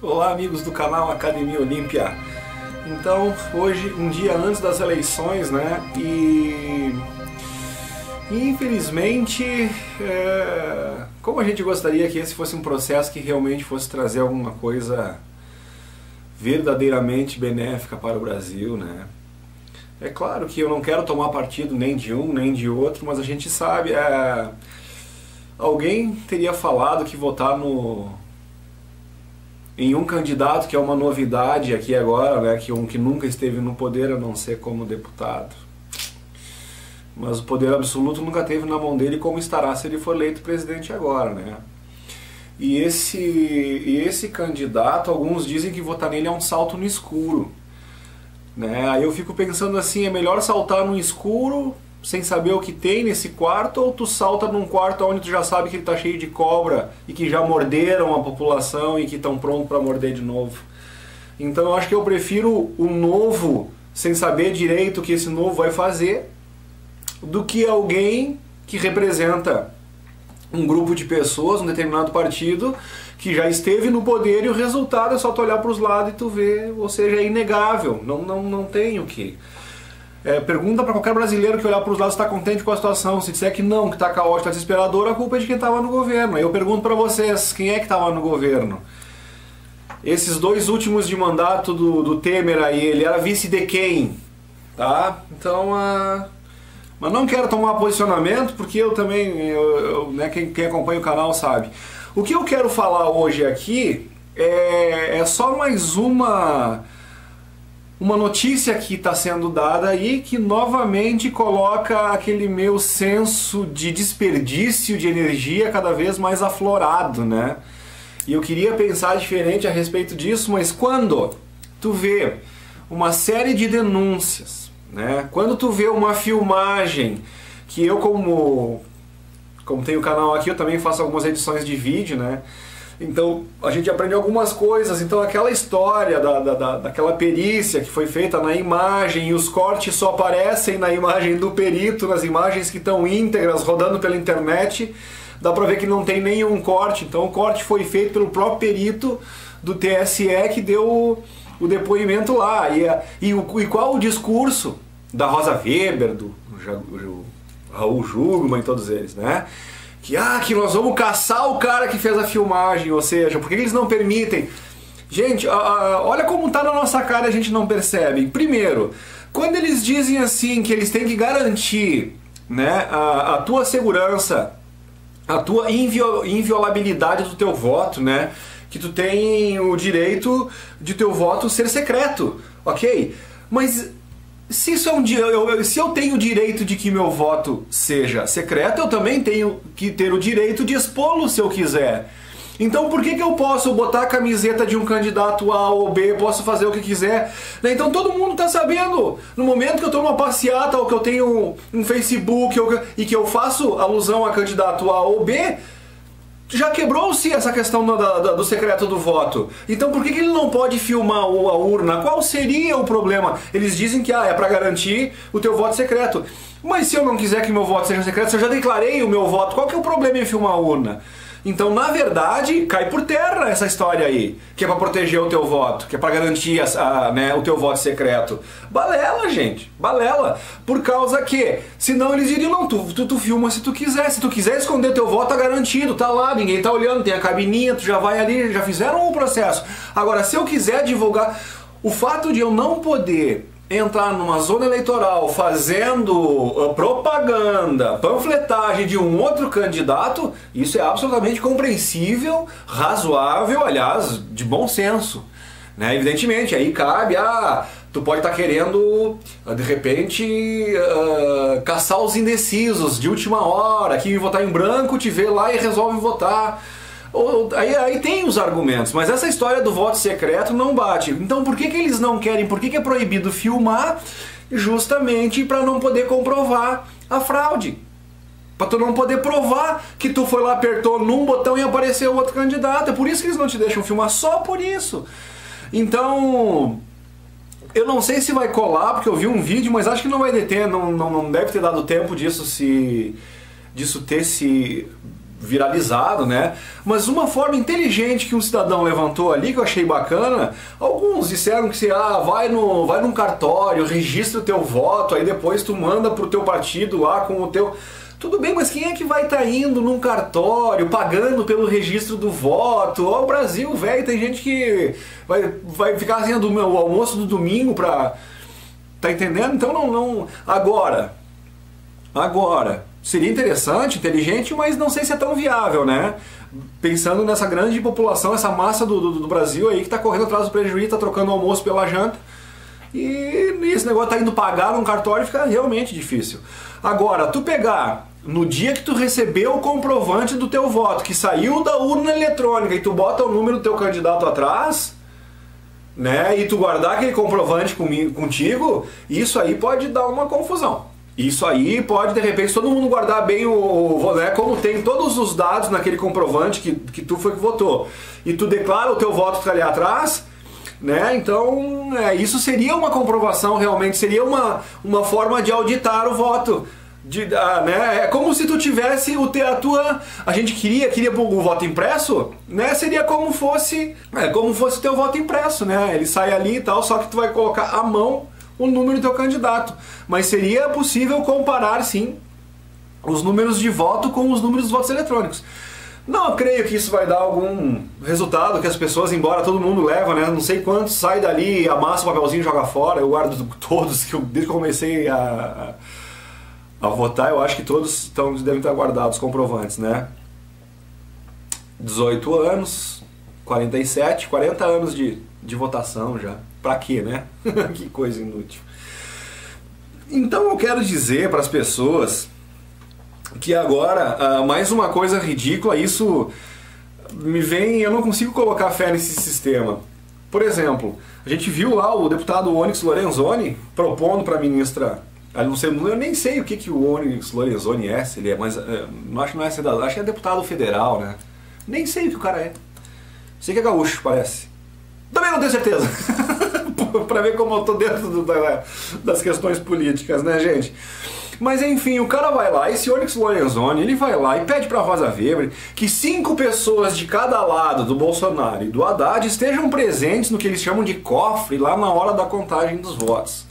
Olá, amigos do canal Academia Olímpia. Então, hoje, um dia antes das eleições, né, e infelizmente, como a gente gostaria que esse fosse um processo que realmente fosse trazer alguma coisa verdadeiramente benéfica para o Brasil, né. É claro que eu não quero tomar partido nem de um nem de outro, mas a gente sabe, alguém teria falado que votar em um candidato que é uma novidade aqui agora, né, que nunca esteve no poder a não ser como deputado. Mas o poder absoluto nunca teve na mão dele, como estará se ele for eleito presidente agora, né? E esse candidato, alguns dizem que votar nele é um salto no escuro, né? Aí eu fico pensando assim, é melhor saltar no escuro sem saber o que tem nesse quarto, ou tu salta num quarto onde tu já sabe que ele tá cheio de cobra e que já morderam a população e que estão prontos para morder de novo. Então eu acho que eu prefiro o novo sem saber direito o que esse novo vai fazer do que alguém que representa um grupo de pessoas, um determinado partido que já esteve no poder e o resultado é só tu olhar para os lados e tu ver, ou seja, é inegável, não tem o que... pergunta para qualquer brasileiro que olhar para os lados se está contente com a situação. Se disser que não, que está caótico, está desesperador, a culpa é de quem estava no governo. Aí eu pergunto para vocês, quem é que estava no governo? Esses dois últimos de mandato do Temer aí, ele era vice de quem? Tá? Então, mas não quero tomar posicionamento, porque eu também, né, quem acompanha o canal sabe. O que eu quero falar hoje aqui é só mais uma notícia que está sendo dada aí que novamente coloca aquele meu senso de desperdício de energia cada vez mais aflorado, né? E eu queria pensar diferente a respeito disso, mas quando tu vê uma série de denúncias, né? Quando tu vê uma filmagem que eu como tenho o canal aqui, eu também faço algumas edições de vídeo, né? Então a gente aprende algumas coisas. Então aquela história daquela perícia que foi feita na imagem e os cortes só aparecem na imagem do perito, nas imagens que estão íntegras rodando pela internet, dá pra ver que não tem nenhum corte. Então o corte foi feito pelo próprio perito do TSE que deu o depoimento lá. E qual o discurso da Rosa Weber, do Raul Jugman e todos eles, né? Que nós vamos caçar o cara que fez a filmagem, ou seja, por que eles não permitem? Gente, olha como tá na nossa cara e a gente não percebe. Primeiro, quando eles dizem assim que eles têm que garantir, né, a tua segurança, a tua inviolabilidade do teu voto, né, que tu tem o direito de teu voto ser secreto, ok? Mas... se eu tenho o direito de que meu voto seja secreto, eu também tenho que ter o direito de expô-lo se eu quiser. Então por que eu posso botar a camiseta de um candidato A ou B, posso fazer o que quiser? Então todo mundo está sabendo. No momento que eu estou numa passeata ou que eu tenho um Facebook e que eu faço alusão a candidato A ou B, já quebrou-se essa questão do secreto do voto. Então por que ele não pode filmar a urna? Qual seria o problema? Eles dizem que é para garantir o teu voto secreto. Mas se eu não quiser que meu voto seja secreto, se eu já declarei o meu voto, qual que é o problema em filmar a urna? Então, na verdade, cai por terra essa história aí, que é para proteger o teu voto, que é para garantir né, o teu voto secreto. Balela, gente, balela. Por causa que, senão eles diriam, não, tu filma se tu quiser. Se tu quiser esconder o teu voto, tá garantido, tá lá, ninguém tá olhando, tem a cabininha, tu já vai ali, já fizeram o processo. Agora, se eu quiser divulgar, o fato de eu não poder entrar numa zona eleitoral fazendo propaganda, panfletagem de um outro candidato, isso é absolutamente compreensível, razoável, aliás, de bom senso, né? Evidentemente, aí cabe, tu pode estar querendo, de repente, caçar os indecisos de última hora, que votar em branco, te vê lá e resolve votar. Aí tem os argumentos, mas essa história do voto secreto não bate. Então por que eles não querem, por que é proibido filmar? Justamente para não poder comprovar a fraude. Para tu não poder provar que tu foi lá, apertou num botão e apareceu outro candidato. É por isso que eles não te deixam filmar, só por isso. Então, eu não sei se vai colar, porque eu vi um vídeo, mas acho que não vai deter, não deve ter dado tempo disso ter se viralizado, né? Mas uma forma inteligente que um cidadão levantou ali, que eu achei bacana, alguns disseram que vai num cartório, registra o teu voto, aí depois tu manda pro teu partido lá com o teu... Tudo bem, mas quem é que vai estar indo num cartório, pagando pelo registro do voto? Ó, o Brasil, velho, tem gente que vai ficar fazendo o almoço do domingo pra... Tá entendendo? Então não... Agora, seria interessante, inteligente, mas não sei se é tão viável, né? Pensando nessa grande população, essa massa do Brasil aí que tá correndo atrás do prejuízo, tá trocando o almoço pela janta. E esse negócio tá indo pagar num cartório fica realmente difícil. Agora, tu pegar no dia que tu recebeu o comprovante do teu voto, que saiu da urna eletrônica, e tu bota o número do teu candidato atrás, né, e tu guardar aquele comprovante contigo, isso aí pode dar uma confusão. Isso aí pode, de repente, todo mundo guardar bem né, como tem todos os dados naquele comprovante que tu foi que votou, e tu declara o teu voto que tá ali atrás, né, então isso seria uma comprovação realmente, seria uma forma de auditar o voto. Né? É como se tu tivesse a gente queria o voto impresso, né? Seria como fosse o teu voto impresso, né? Ele sai ali e tal, só que tu vai colocar à mão o número do teu candidato. Mas seria possível comparar, sim, os números de voto com os números dos votos eletrônicos. Não creio que isso vai dar algum resultado, que as pessoas, embora todo mundo leva, né? Não sei quantos, sai dali, amassa o papelzinho e joga fora. Eu guardo todos, desde que eu comecei a votar, eu acho que todos devem estar guardados, comprovantes, né? 18 anos, 47, 40 anos de votação já. Pra quê, né? Que coisa inútil. Então eu quero dizer para as pessoas que agora, mais uma coisa ridícula, isso me vem, eu não consigo colocar fé nesse sistema. Por exemplo, a gente viu lá o deputado Onyx Lorenzoni propondo para a ministra... Eu nem sei o que o Onyx Lorenzoni é, se ele é, mas acho que não é cidadão, acho que é deputado federal, né? Nem sei o que o cara é. Sei que é gaúcho, parece. Também não tenho certeza. Pra ver como eu tô dentro das questões políticas, né, gente? Mas enfim, o cara vai lá, esse Onyx Lorenzoni, ele vai lá e pede pra Rosa Weber que 5 pessoas de cada lado do Bolsonaro e do Haddad estejam presentes no que eles chamam de cofre lá na hora da contagem dos votos.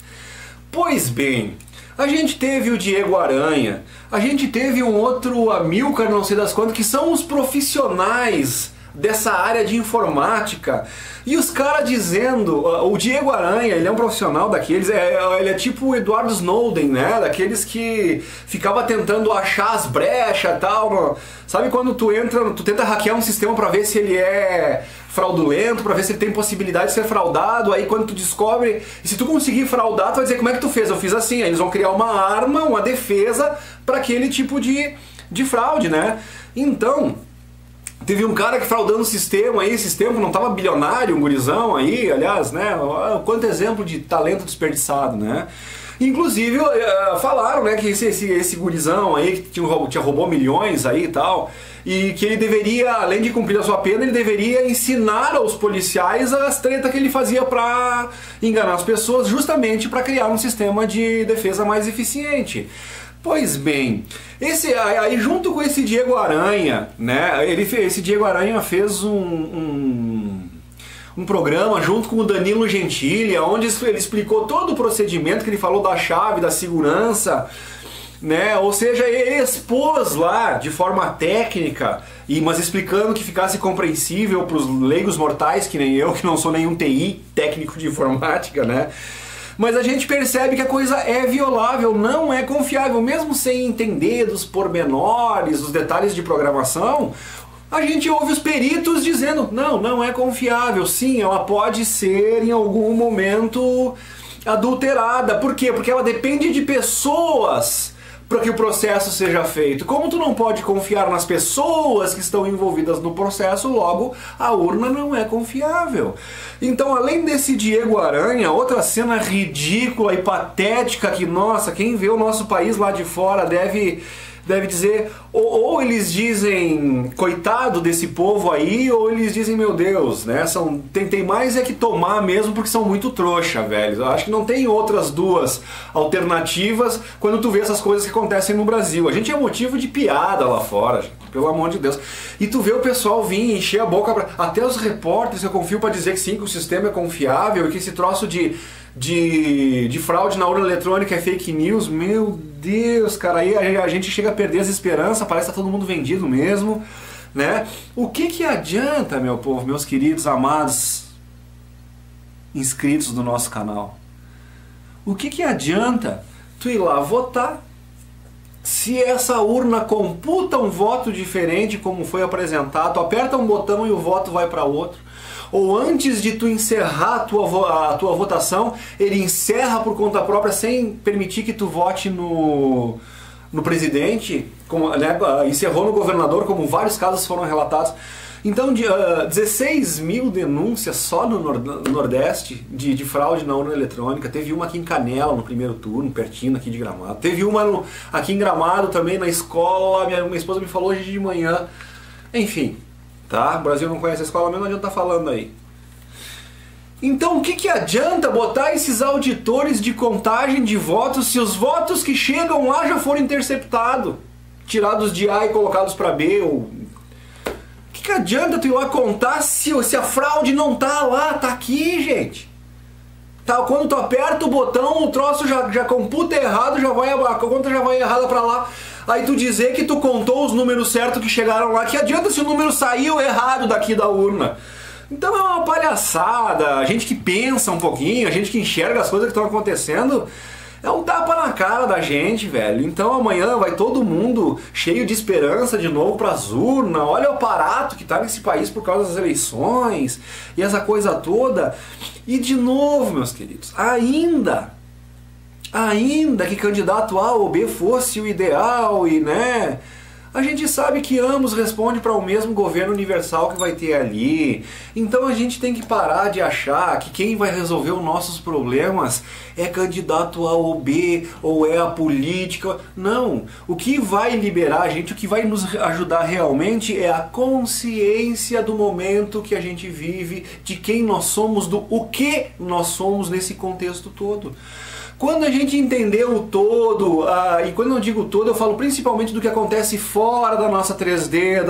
Pois bem, a gente teve o Diego Aranha, a gente teve um outro Amilcar, não sei das quantas, que são os profissionais dessa área de informática. E os caras dizendo, o Diego Aranha, ele é um profissional daqueles, ele é tipo o Edward Snowden, né? Daqueles que ficava tentando achar as brechas e tal. Sabe quando tu tenta hackear um sistema para ver se ele é fraudulento, para ver se ele tem possibilidade de ser fraudado, aí quando tu descobre, e se tu conseguir fraudar, tu vai dizer, como é que tu fez? Eu fiz assim, aí eles vão criar uma arma, uma defesa para aquele tipo de fraude, né? Então, teve um cara que fraudando o sistema aí, esse sistema não tava bilionário, um gurizão aí, aliás, né? Quanto exemplo de talento desperdiçado, né? Inclusive, falaram, né, que esse gurizão aí, que roubou milhões aí e tal, e que ele deveria, além de cumprir a sua pena, ele deveria ensinar aos policiais as tretas que ele fazia pra enganar as pessoas, justamente para criar um sistema de defesa mais eficiente. Pois bem, aí junto com esse Diego Aranha, né, esse Diego Aranha fez um programa junto com o Danilo Gentili, onde ele explicou todo o procedimento, que ele falou da chave, da segurança, né? Ou seja, ele expôs lá de forma técnica, mas explicando que ficasse compreensível para os leigos mortais, que nem eu, que não sou nenhum TI, técnico de informática, né? Mas a gente percebe que a coisa é violável, não é confiável, mesmo sem entender dos pormenores, dos detalhes de programação. A gente ouve os peritos dizendo, não é confiável. Sim, ela pode ser em algum momento adulterada. Por quê? Porque ela depende de pessoas para que o processo seja feito. Como tu não pode confiar nas pessoas que estão envolvidas no processo, logo a urna não é confiável. Então, além desse Diego Aranha, outra cena ridícula e patética que, nossa, quem vê o nosso país lá de fora deve dizer, ou eles dizem, coitado desse povo aí, ou eles dizem, meu Deus, né, tem mais é que tomar mesmo, porque são muito trouxa, velho. Eu acho que não tem outras duas alternativas quando tu vê essas coisas que acontecem no Brasil. A gente é motivo de piada lá fora, gente. pelo amor de Deus. E tu vê o pessoal vir encher a boca, até os repórteres eu confio para dizer que sim, que o sistema é confiável e que esse troço de fraude na urna eletrônica é fake news. Meu Deus, cara, aí a gente chega a perder as esperanças, parece que tá todo mundo vendido mesmo, né? O que adianta, meu povo, meus queridos, amados inscritos do nosso canal? O que adianta tu ir lá votar se essa urna computa um voto diferente como foi apresentado, tu aperta um botão e o voto vai para outro? Ou antes de tu encerrar a tua votação, ele encerra por conta própria sem permitir que tu vote no presidente, né, encerrou no governador, como vários casos foram relatados. Então, 16 mil denúncias só no Nordeste de fraude na urna eletrônica. Teve uma aqui em Canela, no primeiro turno, pertinho aqui de Gramado. Teve uma aqui em Gramado também, na escola. Minha esposa me falou hoje de manhã. Enfim, tá? O Brasil não conhece a escola, mas não adianta estar falando aí. Então, o que adianta botar esses auditores de contagem de votos se os votos que chegam lá já foram interceptados? Tirados de A e colocados para B, ou... O que adianta tu ir lá contar se a fraude não tá lá? Tá aqui, gente. Tá, quando tu aperta o botão, o troço já computa errado, a conta já vai errada pra lá. Aí tu dizer que tu contou os números certos que chegaram lá. Que adianta se o número saiu errado daqui da urna? Então é uma palhaçada. A gente que pensa um pouquinho, a gente que enxerga as coisas que estão acontecendo... É um tapa na cara da gente, velho. Então amanhã vai todo mundo cheio de esperança de novo pras urnas. Olha o aparato que tá nesse país por causa das eleições e essa coisa toda. E de novo, meus queridos, ainda que candidato A ou B fosse o ideal e, né... A gente sabe que ambos respondem para o mesmo governo universal que vai ter ali. Então a gente tem que parar de achar que quem vai resolver os nossos problemas é candidato A ou B, ou é a política. Não. O que vai liberar a gente, o que vai nos ajudar realmente é a consciência do momento que a gente vive, de quem nós somos, do o que nós somos nesse contexto todo. Quando a gente entender o todo, e quando eu digo todo, eu falo principalmente do que acontece fora da nossa 3D,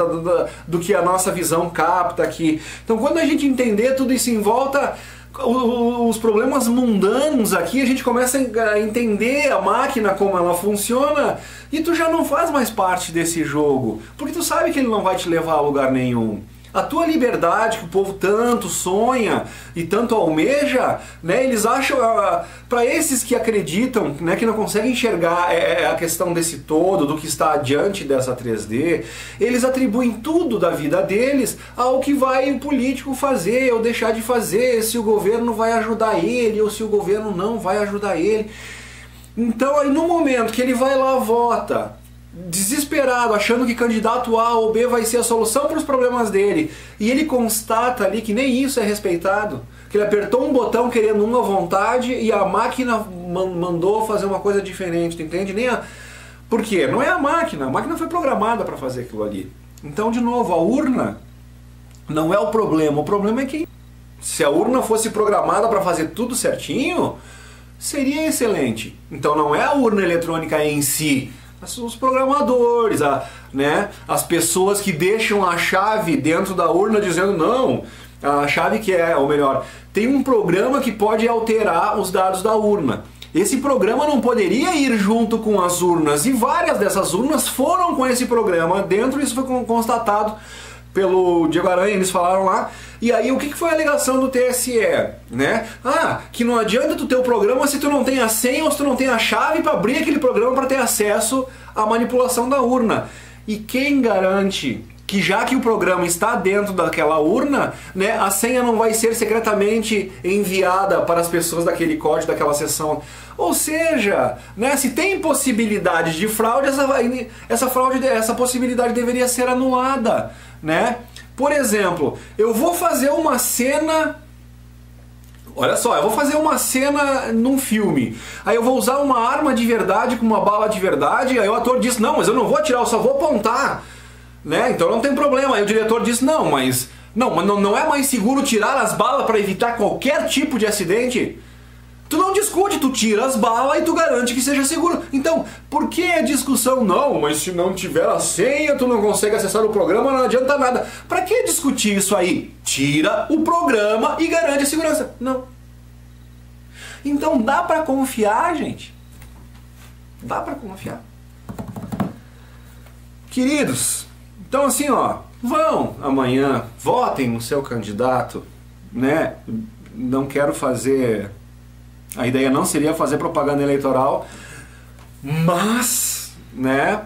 do que a nossa visão capta aqui. Então quando a gente entender tudo isso em volta, os problemas mundanos aqui, a gente começa a entender a máquina, como ela funciona, e tu já não faz mais parte desse jogo, porque tu sabe que ele não vai te levar a lugar nenhum. A tua liberdade, que o povo tanto sonha e tanto almeja, né, eles acham, para esses que acreditam, né, que não conseguem enxergar a questão desse todo, do que está adiante dessa 3D, eles atribuem tudo da vida deles ao que vai o político fazer ou deixar de fazer, se o governo vai ajudar ele ou se o governo não vai ajudar ele. Então aí no momento que ele vai lá, vota, desesperado, achando que candidato A ou B vai ser a solução para os problemas dele, e ele constata ali que nem isso é respeitado, que ele apertou um botão querendo uma vontade e a máquina mandou fazer uma coisa diferente, tu entende? Por quê? Não é a máquina foi programada para fazer aquilo ali. Então, de novo, a urna não é o problema é que se a urna fosse programada para fazer tudo certinho, seria excelente. Então não é a urna eletrônica em si, os programadores, né, as pessoas que deixam a chave dentro da urna dizendo não, a chave que é, ou melhor, tem um programa que pode alterar os dados da urna. Esse programa não poderia ir junto com as urnas, e várias dessas urnas foram com esse programa dentro, isso foi constatado pelo Diego Aranha, eles falaram lá. E aí o que foi a alegação do TSE? Né? Que não adianta tu ter o programa se tu não tem a senha ou se tu não tem a chave para abrir aquele programa para ter acesso à manipulação da urna. E quem garante que já que o programa está dentro daquela urna, né, a senha não vai ser secretamente enviada para as pessoas daquele código, daquela Ou seja, né, se tem possibilidade de fraude, essa possibilidade deveria ser anulada, né? Por exemplo, eu vou fazer uma cena... Olha só, eu vou fazer uma cena num filme. Aí eu vou usar uma arma de verdade com uma bala de verdade. Aí o ator diz, não, mas eu não vou atirar, eu só vou apontar. Né? Então não tem problema. Aí o diretor diz, mas não é mais seguro tirar as balas para evitar qualquer tipo de acidente? Tu não discute, tu tira as balas e tu garante que seja seguro. Então, por que a discussão? Não, mas se não tiver a senha, tu não consegue acessar o programa, não adianta nada. Pra que discutir isso aí? Tira o programa e garante a segurança. Não. Então dá pra confiar, gente. Dá pra confiar. Queridos, então assim, ó, vão amanhã, votem no seu candidato, né? Não quero fazer... A ideia não seria fazer propaganda eleitoral, mas, né,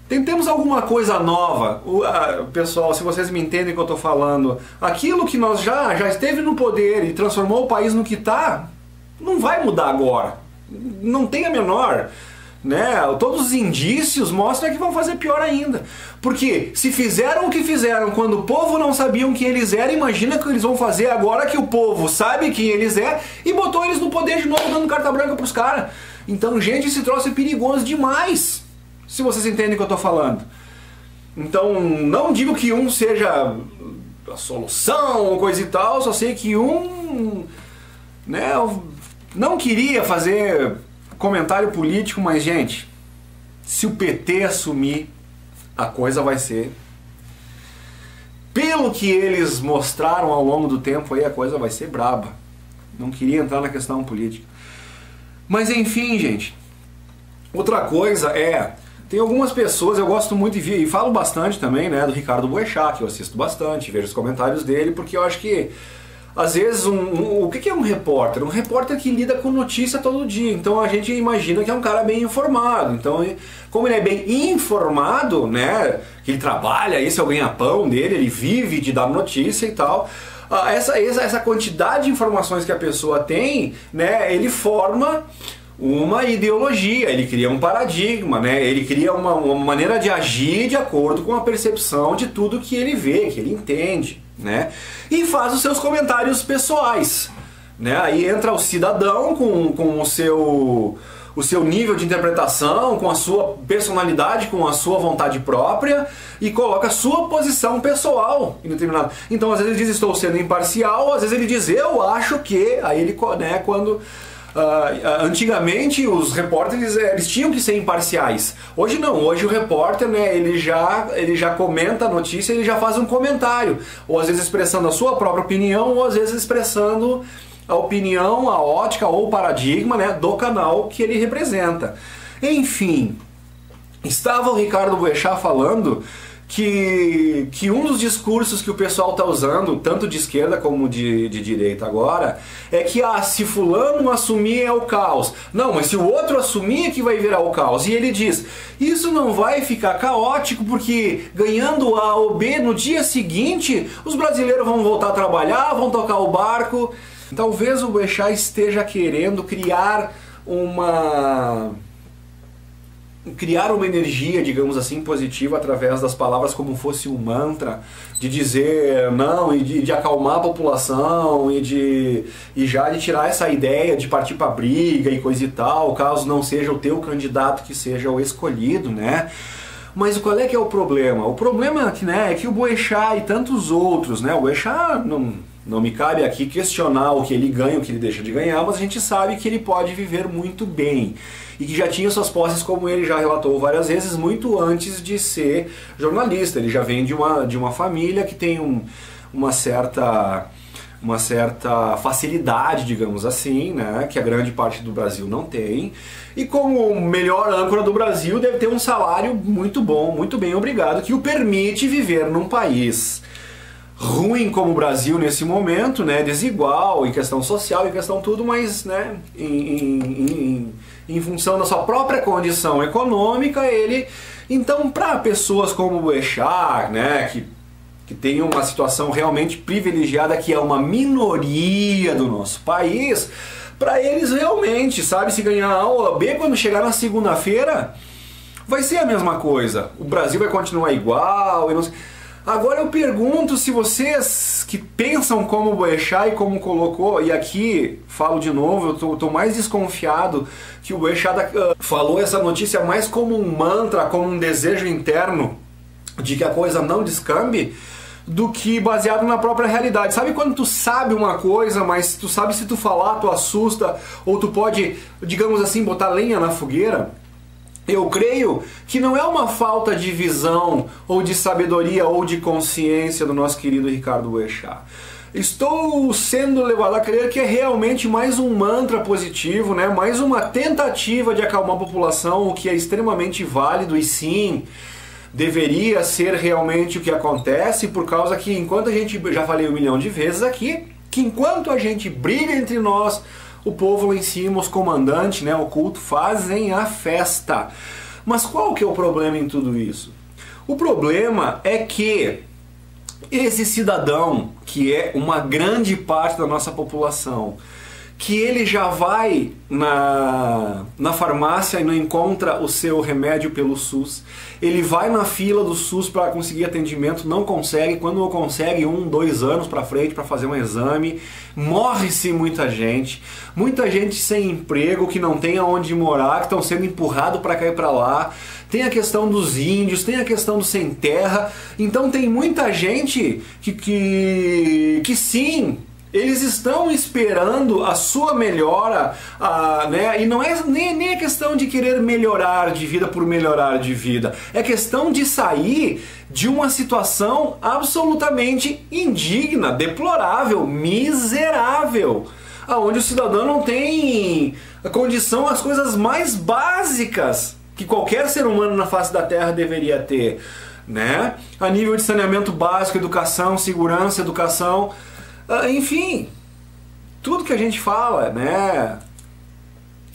tentemos alguma coisa nova. Pessoal, se vocês me entendem o que eu estou falando, aquilo que nós já esteve no poder e transformou o país no que está, não vai mudar agora. Não tem a menor... Né? Todos os indícios mostram que vão fazer pior ainda. Porque se fizeram o que fizeram quando o povo não sabia quem eles eram, imagina o que eles vão fazer agora que o povo sabe quem eles é e botou eles no poder de novo, dando carta branca pros caras. Então, gente, esse troço é perigoso demais, se vocês entendem o que eu tô falando. Então, não digo que um seja a solução ou coisa e tal, só sei que né, não queria fazer comentário político, mas, gente, se o PT assumir, a coisa vai ser... Pelo que eles mostraram ao longo do tempo, aí a coisa vai ser braba. Não queria entrar na questão política. Mas, enfim, gente, outra coisa é... Tem algumas pessoas, eu gosto muito de ver, e falo bastante também, né, do Ricardo Boechat, que eu assisto bastante, vejo os comentários dele, porque eu acho que às vezes, o que é um repórter? Um repórter que lida com notícia todo dia. Então a gente imagina que é um cara bem informado. Então, como ele é bem informado, né? Que ele trabalha, esse é o ganha-pão dele, ele vive de dar notícia e tal. Essa quantidade de informações que a pessoa tem, né? Ele forma uma ideologia, ele cria um paradigma, né? Ele cria uma maneira de agir de acordo com a percepção de tudo que ele vê, que ele entende, né? E faz os seus comentários pessoais, né? Aí entra o cidadão com o seu nível de interpretação, com a sua personalidade, com a sua vontade própria e coloca a sua posição pessoal em determinado. Então às vezes ele diz estou sendo imparcial, às vezes ele diz eu acho que, aí ele, né, quando... antigamente os repórteres eles tinham que ser imparciais. Hoje não, hoje o repórter, né, ele já comenta a notícia, ele já faz um comentário, ou às vezes expressando a sua própria opinião, ou às vezes expressando a opinião, a ótica ou o paradigma, né, do canal que ele representa. Enfim, estava o Ricardo Boechat falando que um dos discursos que o pessoal está usando, tanto de esquerda como de direita agora, é que se fulano assumir é o caos. Não, mas se o outro assumir é que vai virar o caos. E ele diz, isso não vai ficar caótico porque ganhando A ou B no dia seguinte, os brasileiros vão voltar a trabalhar, vão tocar o barco. Talvez o Boechat esteja querendo criar uma energia, digamos assim, positiva através das palavras como fosse um mantra, de dizer não, e de acalmar a população, e já de tirar essa ideia de partir para briga e coisa e tal, caso não seja o teu candidato que seja o escolhido, né? Mas qual é que é o problema? O problema é que o Boechat e tantos outros, né? O Boechat não me cabe aqui questionar o que ele ganha, o que ele deixa de ganhar, mas a gente sabe que ele pode viver muito bem. E que já tinha suas posses, como ele já relatou várias vezes, muito antes de ser jornalista. Ele já vem de uma família que tem uma certa facilidade, digamos assim, né, que a grande parte do Brasil não tem. E como o melhor âncora do Brasil, deve ter um salário muito bom, muito bem obrigado, que o permite viver num país ruim como o Brasil nesse momento, né, desigual em questão social, em questão tudo, mas, né, em função da sua própria condição econômica, ele... Então, para pessoas como o Boechat, né, que tem uma situação realmente privilegiada, que é uma minoria do nosso país, para eles realmente, sabe, se ganhar A ou B, quando chegar na segunda-feira, vai ser a mesma coisa. O Brasil vai continuar igual, e não sei... Agora eu pergunto se vocês que pensam como o Boechat e como colocou, e aqui falo de novo, eu tô mais desconfiado que o Boechat falou essa notícia mais como um mantra, como um desejo interno de que a coisa não descambe, do que baseado na própria realidade. Sabe quando tu sabe uma coisa, mas tu sabe se tu falar, tu assusta, ou tu pode, digamos assim, botar lenha na fogueira? Eu creio que não é uma falta de visão, ou de sabedoria, ou de consciência do nosso querido Ricardo Boechat. Estou sendo levado a crer que é realmente mais um mantra positivo, né? Mais uma tentativa de acalmar a população, o que é extremamente válido e sim, deveria ser realmente o que acontece, por causa que enquanto a gente, já falei 1 milhão de vezes aqui, que enquanto a gente briga entre nós, o povo lá em cima, os comandantes, né, o culto, fazem a festa. Mas qual que é o problema em tudo isso? O problema é que esse cidadão, que é uma grande parte da nossa população, que ele já vai na farmácia e não encontra o seu remédio pelo SUS, ele vai na fila do SUS para conseguir atendimento, não consegue, quando não consegue 1, 2 anos para frente para fazer um exame, morre-se muita gente sem emprego, que não tem aonde morar, que estão sendo empurrados para cá e para lá, tem a questão dos índios, tem a questão do sem terra, então tem muita gente que sim, eles estão esperando a sua melhora, né? E não é nem a questão de querer melhorar de vida por melhorar de vida. É questão de sair de uma situação absolutamente indigna, deplorável, miserável, aonde o cidadão não tem a condição, as coisas mais básicas que qualquer ser humano na face da Terra deveria ter, né? A nível de saneamento básico, educação, segurança, educação... enfim, tudo que a gente fala, né,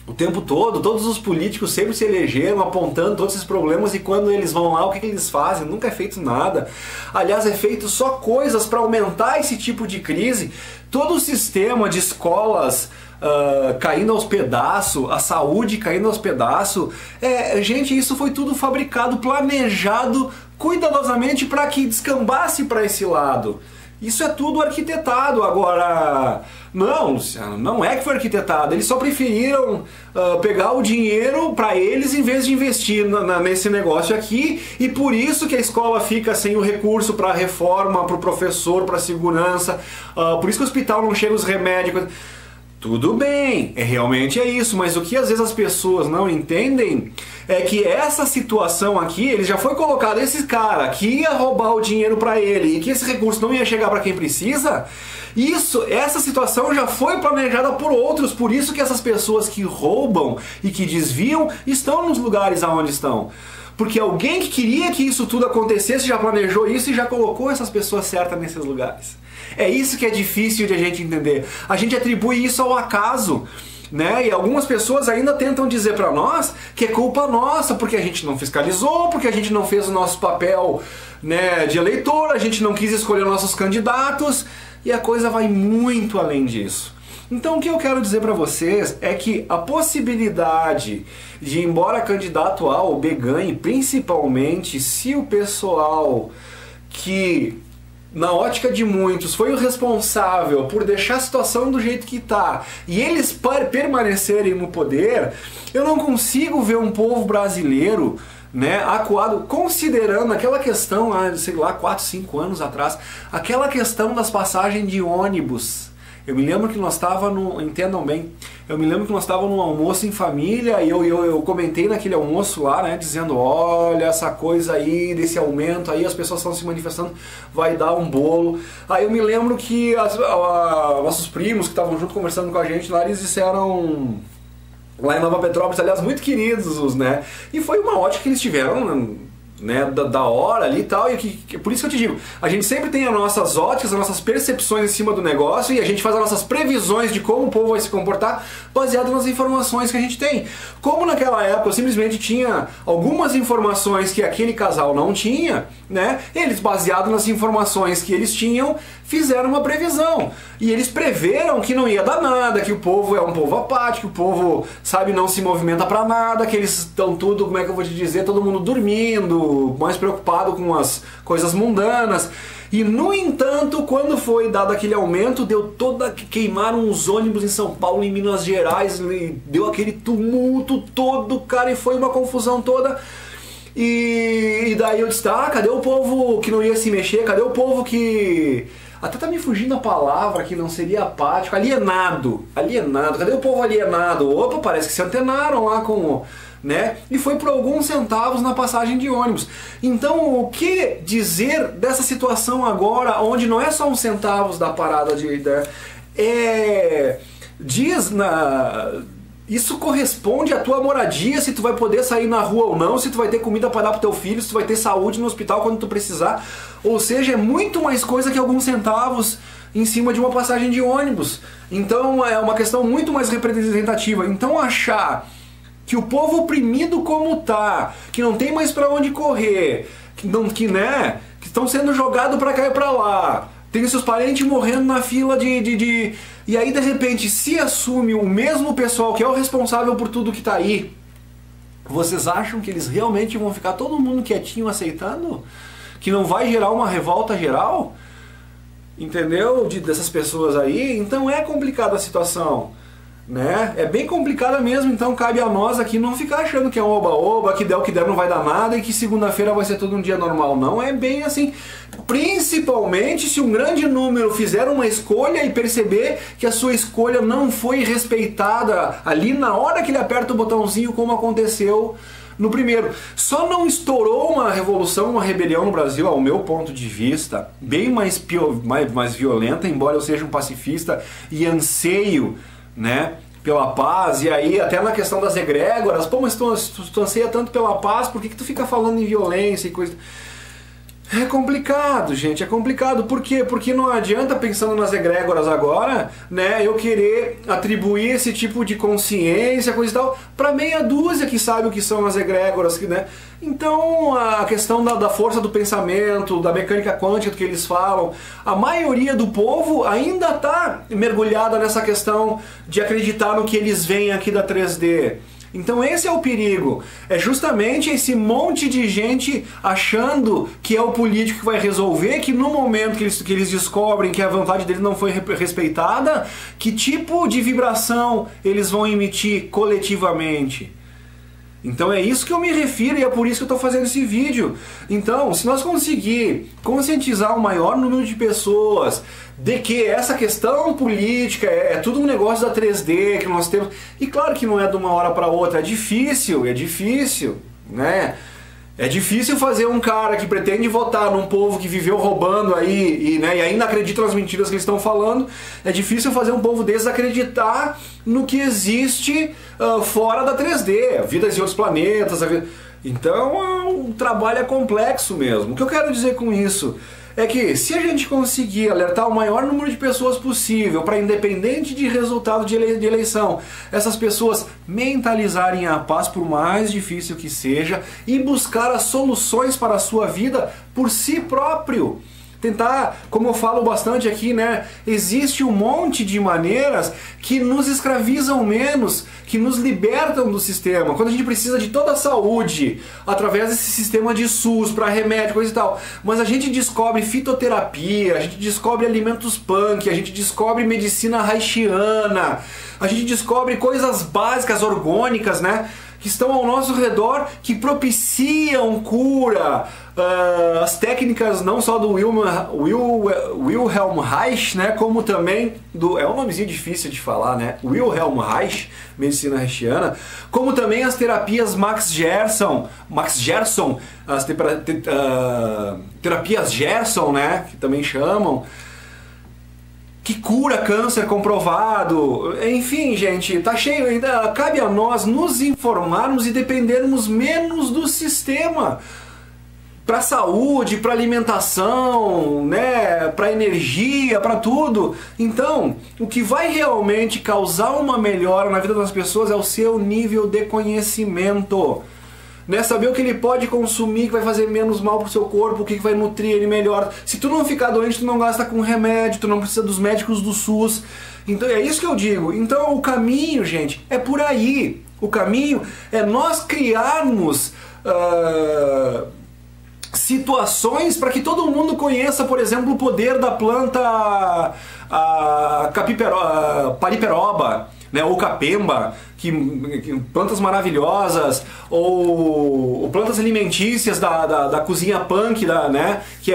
o tempo todo, todos os políticos sempre se elegeram apontando todos esses problemas, e quando eles vão lá, o que eles fazem? Nunca é feito nada. Aliás, é feito só coisas para aumentar esse tipo de crise. Todo o sistema de escolas caindo aos pedaços, a saúde caindo aos pedaços, gente, isso foi tudo fabricado, planejado cuidadosamente para que descambasse para esse lado. Isso é tudo arquitetado. Agora, não, Luciano, não é que foi arquitetado. Eles só preferiram pegar o dinheiro para eles em vez de investir nesse negócio aqui, e por isso que a escola fica sem o recurso para a reforma, para o professor, para a segurança, por isso que o hospital não chega os remédios. Tudo bem, realmente é isso, mas o que às vezes as pessoas não entendem é que essa situação aqui, ele já foi colocado, esse cara que ia roubar o dinheiro para ele e que esse recurso não ia chegar para quem precisa, essa situação já foi planejada por outros, por isso que essas pessoas que roubam e que desviam estão nos lugares aonde estão. Porque alguém que queria que isso tudo acontecesse já planejou isso e já colocou essas pessoas certas nesses lugares. É isso que é difícil de a gente entender. A gente atribui isso ao acaso, né? E algumas pessoas ainda tentam dizer para nós que é culpa nossa, porque a gente não fiscalizou, porque a gente não fez o nosso papel, né, de eleitor, a gente não quis escolher nossos candidatos, e a coisa vai muito além disso. Então o que eu quero dizer para vocês é que a possibilidade de, embora candidato A ou B ganhe, principalmente se o pessoal que, na ótica de muitos, foi o responsável por deixar a situação do jeito que está e eles permanecerem no poder, eu não consigo ver um povo brasileiro, né, acuado, considerando aquela questão, sei lá, 4, 5 anos atrás, aquela questão das passagens de ônibus. Eu me lembro que nós estávamos, entendam bem, eu me lembro que nós estávamos num almoço em família e eu comentei naquele almoço lá, né, dizendo, olha, essa coisa aí, desse aumento aí, as pessoas estão se manifestando, vai dar um bolo. Aí eu me lembro que nossos primos que estavam junto conversando com a gente lá, eles disseram, lá em Nova Petrópolis, aliás, muito queridos, né, e foi uma ótica que eles tiveram, né, da hora ali e tal, e por isso que eu te digo, a gente sempre tem as nossas óticas, as nossas percepções em cima do negócio, e a gente faz as nossas previsões de como o povo vai se comportar baseado nas informações que a gente tem. Como naquela época eu simplesmente tinha algumas informações que aquele casal não tinha, né, eles, baseado nas informações que eles tinham, fizeram uma previsão. E eles preveram que não ia dar nada, que o povo é um povo apático, que o povo, sabe, não se movimenta pra nada, que eles estão tudo, como é que eu vou te dizer, todo mundo dormindo, mais preocupado com as coisas mundanas. E, no entanto, quando foi dado aquele aumento, queimaram os ônibus em São Paulo, em Minas Gerais, deu aquele tumulto todo, cara, e foi uma confusão toda. E daí eu disse, cadê o povo que não ia se mexer? Cadê o povo que... Até tá me fugindo a palavra, que não seria apático, alienado, cadê o povo alienado? Opa, parece que se antenaram lá com... né? E foi por alguns centavos na passagem de ônibus. Então, o que dizer dessa situação agora, onde não é só uns centavos da parada isso corresponde à tua moradia, se tu vai poder sair na rua ou não, se tu vai ter comida para dar pro teu filho, se tu vai ter saúde no hospital quando tu precisar. Ou seja, é muito mais coisa que alguns centavos em cima de uma passagem de ônibus. Então é uma questão muito mais representativa. Então achar que o povo oprimido como tá, que não tem mais para onde correr, que estão sendo jogados para cá e para lá, tem seus parentes morrendo na fila E aí, de repente, se assume o mesmo pessoal que é o responsável por tudo que tá aí, vocês acham que eles realmente vão ficar todo mundo quietinho aceitando? Que não vai gerar uma revolta geral? Entendeu? Dessas pessoas aí? Então é complicada a situação, né? É bem complicada mesmo, então cabe a nós aqui não ficar achando que é um oba-oba, que der o que der não vai dar nada e que segunda-feira vai ser todo um dia normal. Não é bem assim. Principalmente se um grande número fizer uma escolha e perceber que a sua escolha não foi respeitada ali na hora que ele aperta o botãozinho, como aconteceu no primeiro. Só não estourou uma revolução, uma rebelião no Brasil, ao meu ponto de vista, bem mais violenta, embora eu seja um pacifista e anseio, né, pela paz. E aí até na questão das egrégoras, pô, mas tu anseia tanto pela paz, por que tu fica falando em violência e coisa... É complicado, gente, é complicado. Por quê? Porque não adianta, pensando nas egrégoras agora, né, eu querer atribuir esse tipo de consciência, coisa e tal, para meia dúzia que sabe o que são as egrégoras, né? Então, a questão da força do pensamento, da mecânica quântica do que eles falam, a maioria do povo ainda está mergulhada nessa questão de acreditar no que eles veem aqui da 3D. Então esse é o perigo, é justamente esse monte de gente achando que é o político que vai resolver, que no momento que eles descobrem que a vontade deles não foi respeitada, que tipo de vibração eles vão emitir coletivamente. Então é isso que eu me refiro e é por isso que eu estou fazendo esse vídeo. Então, se nós conseguir conscientizar o maior número de pessoas de que essa questão política é tudo um negócio da 3D que nós temos... E claro que não é de uma hora para outra, é difícil, né? É difícil fazer um cara que pretende votar num povo que viveu roubando aí e ainda acredita nas mentiras que eles estão falando. É difícil fazer um povo desses acreditar no que existe fora da 3D, vidas em outros planetas. Então o trabalho é complexo mesmo. O que eu quero dizer com isso é que se a gente conseguir alertar o maior número de pessoas possível para, independente de resultado de eleição, essas pessoas mentalizarem a paz, por mais difícil que seja, e buscar as soluções para a sua vida por si próprio. Tentar, como eu falo bastante aqui, né? Existe um monte de maneiras que nos escravizam menos, que nos libertam do sistema. Quando a gente precisa de toda a saúde, através desse sistema de SUS, para remédio, coisa e tal. Mas a gente descobre fitoterapia, a gente descobre alimentos punk, a gente descobre medicina haitiana, a gente descobre coisas básicas, orgânicas, né? Que estão ao nosso redor, que propiciam cura. As técnicas não só do Wilhelm Reich, né, como também do... É um nomezinho difícil de falar, né? Wilhelm Reich, medicina haitiana, como também as terapias Max Gerson, as terapias Gerson, né, que também chamam, que cura câncer comprovado. Enfim, gente, tá cheio. Ainda cabe a nós nos informarmos e dependermos menos do sistema. Para saúde, para alimentação, né, para energia, para tudo. Então, o que vai realmente causar uma melhora na vida das pessoas é o seu nível de conhecimento. Né, saber o que ele pode consumir, que vai fazer menos mal pro seu corpo, o que vai nutrir ele melhor. Se tu não ficar doente, tu não gasta com remédio, tu não precisa dos médicos do SUS. Então é isso que eu digo. Então o caminho, gente, é por aí. O caminho é nós criarmos situações para que todo mundo conheça, por exemplo, o poder da planta pariperoba, né? Ou capemba, plantas maravilhosas, ou plantas alimentícias da cozinha punk, né? Que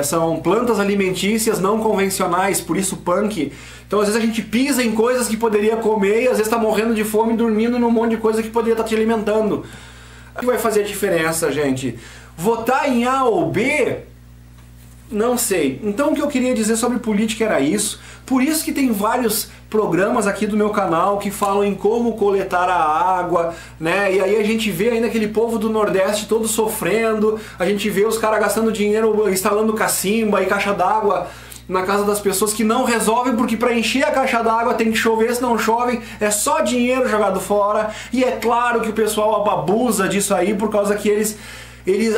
são plantas alimentícias não convencionais, por isso punk. Então às vezes a gente pisa em coisas que poderia comer e às vezes está morrendo de fome dormindo num monte de coisa que poderia estar te alimentando. O que vai fazer a diferença, gente? Votar em A ou B? Não sei. Então o que eu queria dizer sobre política era isso. Por isso que tem vários programas aqui do meu canal que falam em como coletar a água, né? E aí a gente vê ainda aquele povo do Nordeste todo sofrendo, a gente vê os caras gastando dinheiro instalando cacimba e caixa d'água na casa das pessoas que não resolvem, porque para encher a caixa d'água tem que chover, se não chove é só dinheiro jogado fora. E é claro que o pessoal abusa disso aí por causa que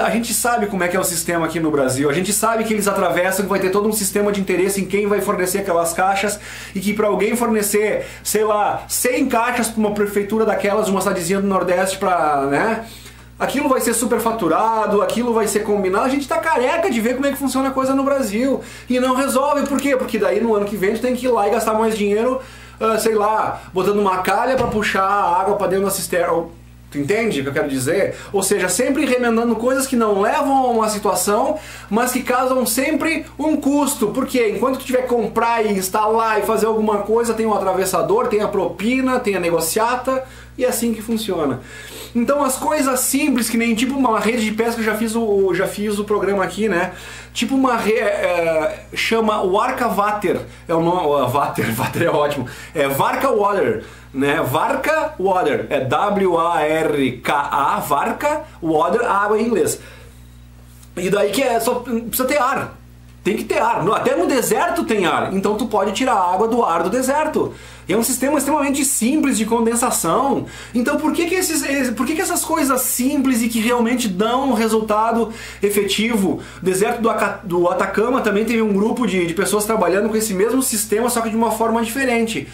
a gente sabe como é que é o sistema aqui no Brasil, a gente sabe que eles atravessam, que vai ter todo um sistema de interesse em quem vai fornecer aquelas caixas, e que para alguém fornecer, sei lá, 100 caixas para uma prefeitura daquelas de uma cidadezinha do Nordeste, né? Aquilo vai ser superfaturado, aquilo vai ser combinado. A gente tá careca de ver como é que funciona a coisa no Brasil. E não resolve, por quê? Porque daí no ano que vem a gente tem que ir lá e gastar mais dinheiro, sei lá, botando uma calha para puxar a água para dentro da cisterna. Tu entende o que eu quero dizer? Ou seja, sempre remendando coisas que não levam a uma situação, mas que causam sempre um custo. Porque enquanto tu tiver que comprar e instalar e fazer alguma coisa, tem um atravessador, tem a propina, tem a negociata, e é assim que funciona. Então as coisas simples, que nem tipo uma rede de pesca, eu já fiz o programa aqui, né? Tipo uma rede, chama Warka Water, é o nome, Water é ótimo, é Varka Water, né? Varka Water, é W-A-R-K-A, Varka Water, água em inglês. E daí que só precisa ter ar. Tem que ter ar. Até no deserto tem ar. Então tu pode tirar a água do ar do deserto. É um sistema extremamente simples de condensação. Então por que essas coisas simples e que realmente dão um resultado efetivo? O deserto do Atacama também teve um grupo de pessoas trabalhando com esse mesmo sistema, só que de uma forma diferente.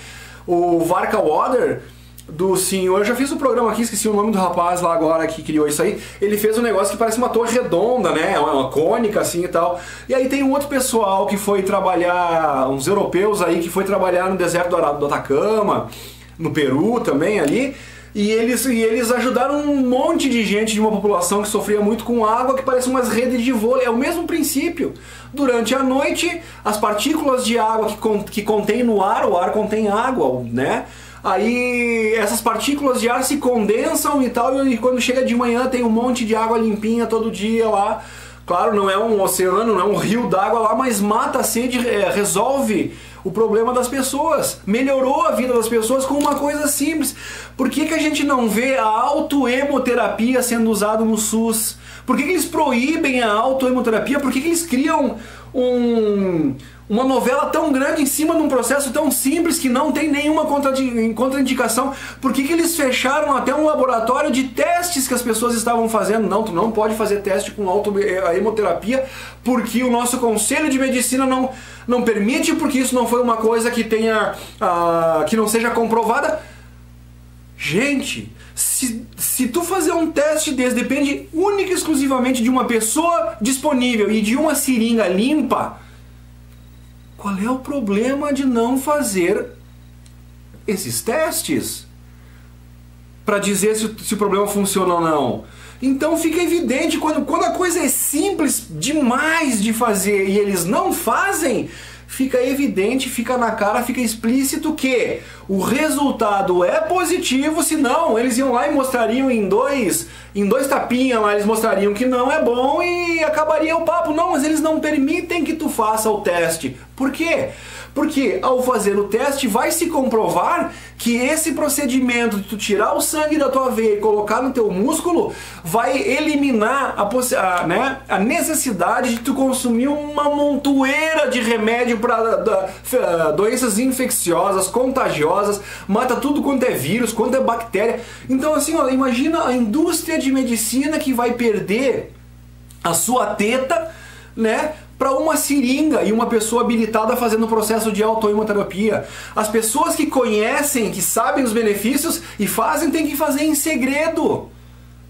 O Varka Water do senhor, eu já fiz o programa aqui, esqueci o nome do rapaz lá agora que criou isso aí. Ele fez um negócio que parece uma torre redonda, né? Uma cônica assim e tal. E aí tem um outro pessoal que foi trabalhar, uns europeus aí que foi trabalhar no deserto do Atacama, no Peru também ali. E eles ajudaram um monte de gente de uma população que sofria muito com água, que parece umas redes de vôlei. É o mesmo princípio. Durante a noite, as partículas de água que contém no ar, o ar contém água, né? Aí essas partículas de ar se condensam e tal, e quando chega de manhã tem um monte de água limpinha todo dia lá. Claro, não é um oceano, não é um rio d'água lá, mas mata a sede, resolve o problema das pessoas. Melhorou a vida das pessoas com uma coisa simples. Por que a gente não vê a autoemoterapia sendo usada no SUS? Por que eles proíbem a autoemoterapia? Por que eles criam uma novela tão grande em cima de um processo tão simples que não tem nenhuma contraindicação? Por que eles fecharam até um laboratório de testes que as pessoas estavam fazendo? Não, tu não pode fazer teste com autoemoterapia porque o nosso Conselho de Medicina não permite, porque isso não foi uma coisa que que não seja comprovada. Gente, se tu fazer um teste desse depende única e exclusivamente de uma pessoa disponível e de uma seringa limpa, qual é o problema de não fazer esses testes para dizer se o problema funciona ou não? Então fica evidente, quando a coisa é simples demais de fazer e eles não fazem, fica evidente, fica na cara, fica explícito que o resultado é positivo, senão eles iam lá e mostrariam em dois tapinhas lá, eles mostrariam que não é bom e acabaria o papo. Não, mas eles não permitem que tu faça o teste. Por quê? Porque ao fazer o teste vai se comprovar que esse procedimento de tu tirar o sangue da tua veia e colocar no teu músculo vai eliminar a necessidade de tu consumir uma montoeira de remédio para doenças infecciosas, contagiosas, mata tudo quanto é vírus, quanto é bactéria. Então assim, ó, imagina a indústria de medicina que vai perder a sua teta, né, para uma seringa e uma pessoa habilitada fazendo o processo de autoimunoterapia. As pessoas que conhecem, que sabem os benefícios e fazem, tem que fazer em segredo.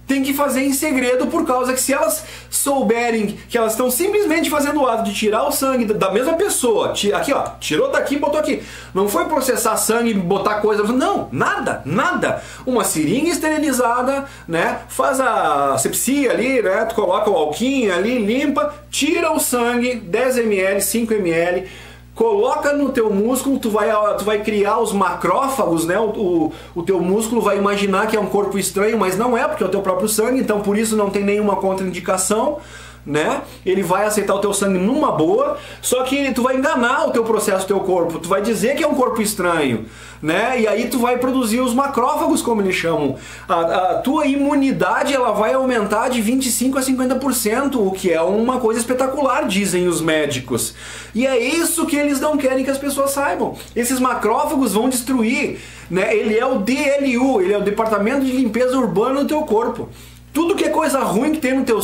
tem que fazer em segredo, por causa que se elas souberem que elas estão simplesmente fazendo o ato de tirar o sangue da mesma pessoa, aqui ó, tirou daqui e botou aqui, não foi processar sangue e botar coisa, não, nada, nada, uma seringa esterilizada, né, faz a asepsia ali, né, tu coloca o alquinho ali, limpa, tira o sangue, 10 ml, 5 ml, coloca no teu músculo, tu vai criar os macrófagos, né? O teu músculo vai imaginar que é um corpo estranho, mas não é, porque é o teu próprio sangue, então por isso não tem nenhuma contraindicação, né? Ele vai aceitar o teu sangue numa boa, só que tu vai enganar o teu processo, o teu corpo, tu vai dizer que é um corpo estranho, né? E aí tu vai produzir os macrófagos, como eles chamam. A tua imunidade, ela vai aumentar de 25 a 50%, o que é uma coisa espetacular, dizem os médicos. E é isso que eles não querem que as pessoas saibam. Esses macrófagos vão destruir, né? Ele é o DLU, ele é o Departamento de Limpeza Urbana do teu corpo. Tudo que é coisa ruim que tem no teu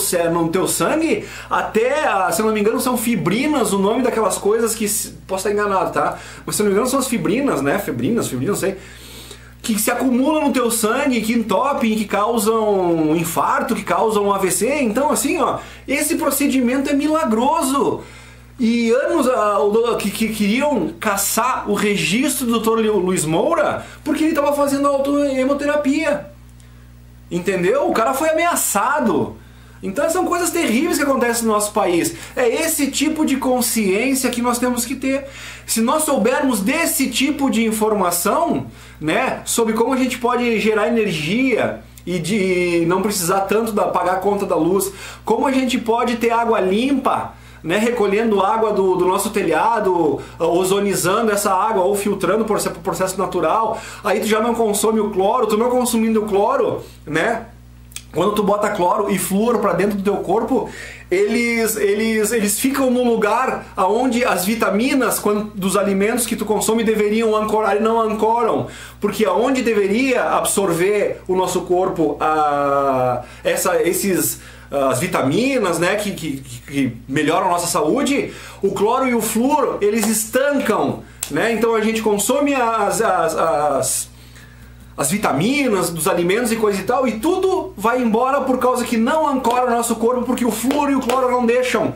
sangue, até, se eu não me engano, são fibrinas, o nome daquelas coisas que... Posso estar enganado, tá? Mas se eu não me engano são as fibrinas, né? Fibrinas, não sei. Que se acumulam no teu sangue, que entopem, que causam infarto, que causam AVC. Então, assim, ó, esse procedimento é milagroso. E anos que queriam caçar o registro do Dr. Luiz Moura porque ele estava fazendo autohemoterapia. Entendeu? O cara foi ameaçado. Então são coisas terríveis que acontecem no nosso país. É esse tipo de consciência que nós temos que ter. Se nós soubermos desse tipo de informação, né, sobre como a gente pode gerar energia e de não precisar tanto pagar a conta da luz, como a gente pode ter água limpa, né, recolhendo água do nosso telhado, ozonizando essa água ou filtrando por processo natural, aí tu já não consome o cloro, tu não consumindo o cloro, né? Quando tu bota cloro e flúor para dentro do teu corpo, eles ficam no lugar aonde as vitaminas dos alimentos que tu consome deveriam ancorar e não ancoram, porque aonde deveria absorver o nosso corpo as vitaminas, né, que melhoram a nossa saúde, o cloro e o flúor, eles estancam, né? Então a gente consome as vitaminas dos alimentos e coisa e tal, e tudo vai embora por causa que não ancora o nosso corpo, porque o flúor e o cloro não deixam.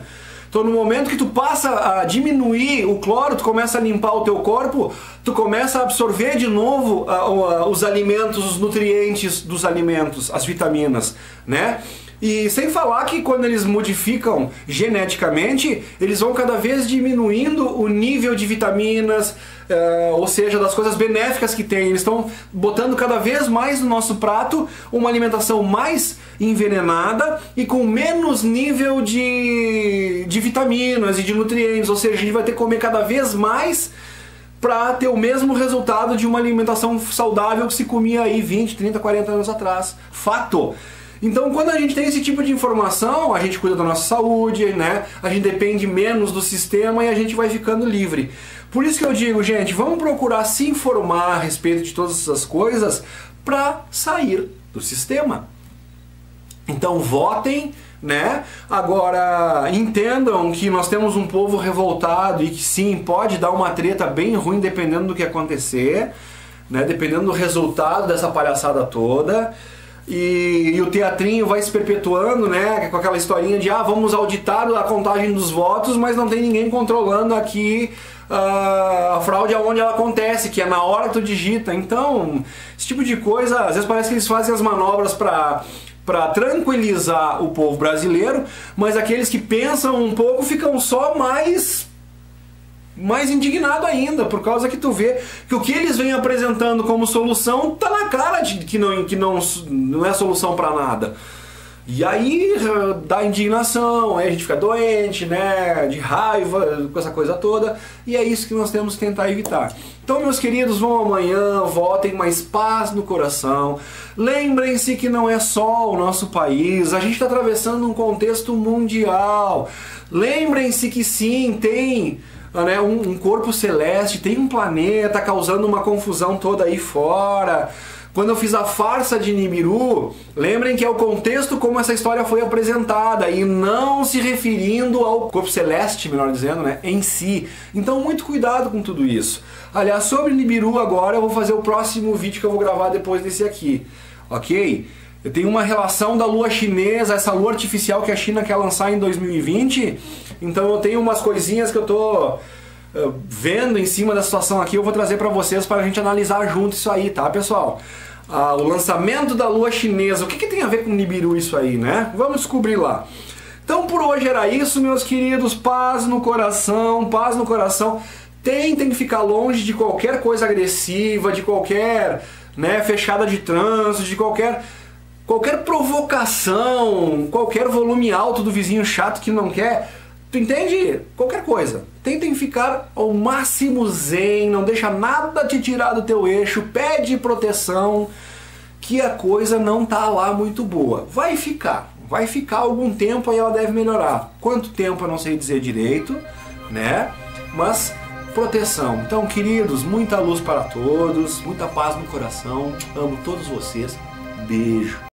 Então no momento que tu passa a diminuir o cloro, tu começa a limpar o teu corpo, tu começa a absorver de novo os alimentos, os nutrientes dos alimentos, as vitaminas, né? E sem falar que quando eles modificam geneticamente, eles vão cada vez diminuindo o nível de vitaminas, ou seja, das coisas benéficas que tem. Eles estão botando cada vez mais no nosso prato uma alimentação mais envenenada e com menos nível de vitaminas e de nutrientes. Ou seja, a gente vai ter que comer cada vez mais para ter o mesmo resultado de uma alimentação saudável que se comia aí 20, 30, 40 anos atrás. Fato! Então, quando a gente tem esse tipo de informação, a gente cuida da nossa saúde, né? A gente depende menos do sistema e a gente vai ficando livre. Por isso que eu digo, gente, vamos procurar se informar a respeito de todas essas coisas para sair do sistema. Então, votem, né? Agora, entendam que nós temos um povo revoltado e que sim, pode dar uma treta bem ruim dependendo do que acontecer, né? Dependendo do resultado dessa palhaçada toda. E o teatrinho vai se perpetuando, né, com aquela historinha de vamos auditar a contagem dos votos, mas não tem ninguém controlando aqui a fraude aonde ela acontece, que é na hora que tu digita. Então, esse tipo de coisa, às vezes parece que eles fazem as manobras para tranquilizar o povo brasileiro, mas aqueles que pensam um pouco ficam só mais indignado ainda, por causa que tu vê que o que eles vêm apresentando como solução tá na cara de que não é solução para nada. E aí dá indignação, aí a gente fica doente, né, de raiva, com essa coisa toda, e é isso que nós temos que tentar evitar. Então, meus queridos, vão amanhã, votem, mais paz no coração. Lembrem-se que não é só o nosso país, a gente está atravessando um contexto mundial. Lembrem-se que sim, tem um corpo celeste, tem um planeta causando uma confusão toda aí fora. Quando eu fiz a farsa de Nibiru, lembrem que é o contexto como essa história foi apresentada e não se referindo ao corpo celeste, melhor dizendo, né, em si. Então muito cuidado com tudo isso. Aliás, sobre Nibiru agora eu vou fazer o próximo vídeo que eu vou gravar depois desse aqui, ok? Tem uma relação da lua chinesa, essa lua artificial que a China quer lançar em 2020. Então eu tenho umas coisinhas que eu tô vendo em cima da situação aqui, eu vou trazer para vocês para a gente analisar junto isso aí, tá, pessoal? O lançamento da lua chinesa, o que tem a ver com Nibiru isso aí, né? Vamos descobrir lá. Então por hoje era isso, meus queridos. Paz no coração, paz no coração. Tentem ficar longe de qualquer coisa agressiva, de qualquer, né, fechada de trânsito, de qualquer provocação, qualquer volume alto do vizinho chato que não quer. Tu entende? Qualquer coisa. Tentem ficar ao máximo zen, não deixa nada te tirar do teu eixo, pede proteção, que a coisa não tá lá muito boa. Vai ficar algum tempo, aí ela deve melhorar. Quanto tempo eu não sei dizer direito, né? Mas proteção. Então, queridos, muita luz para todos, muita paz no coração. Amo todos vocês. Beijo.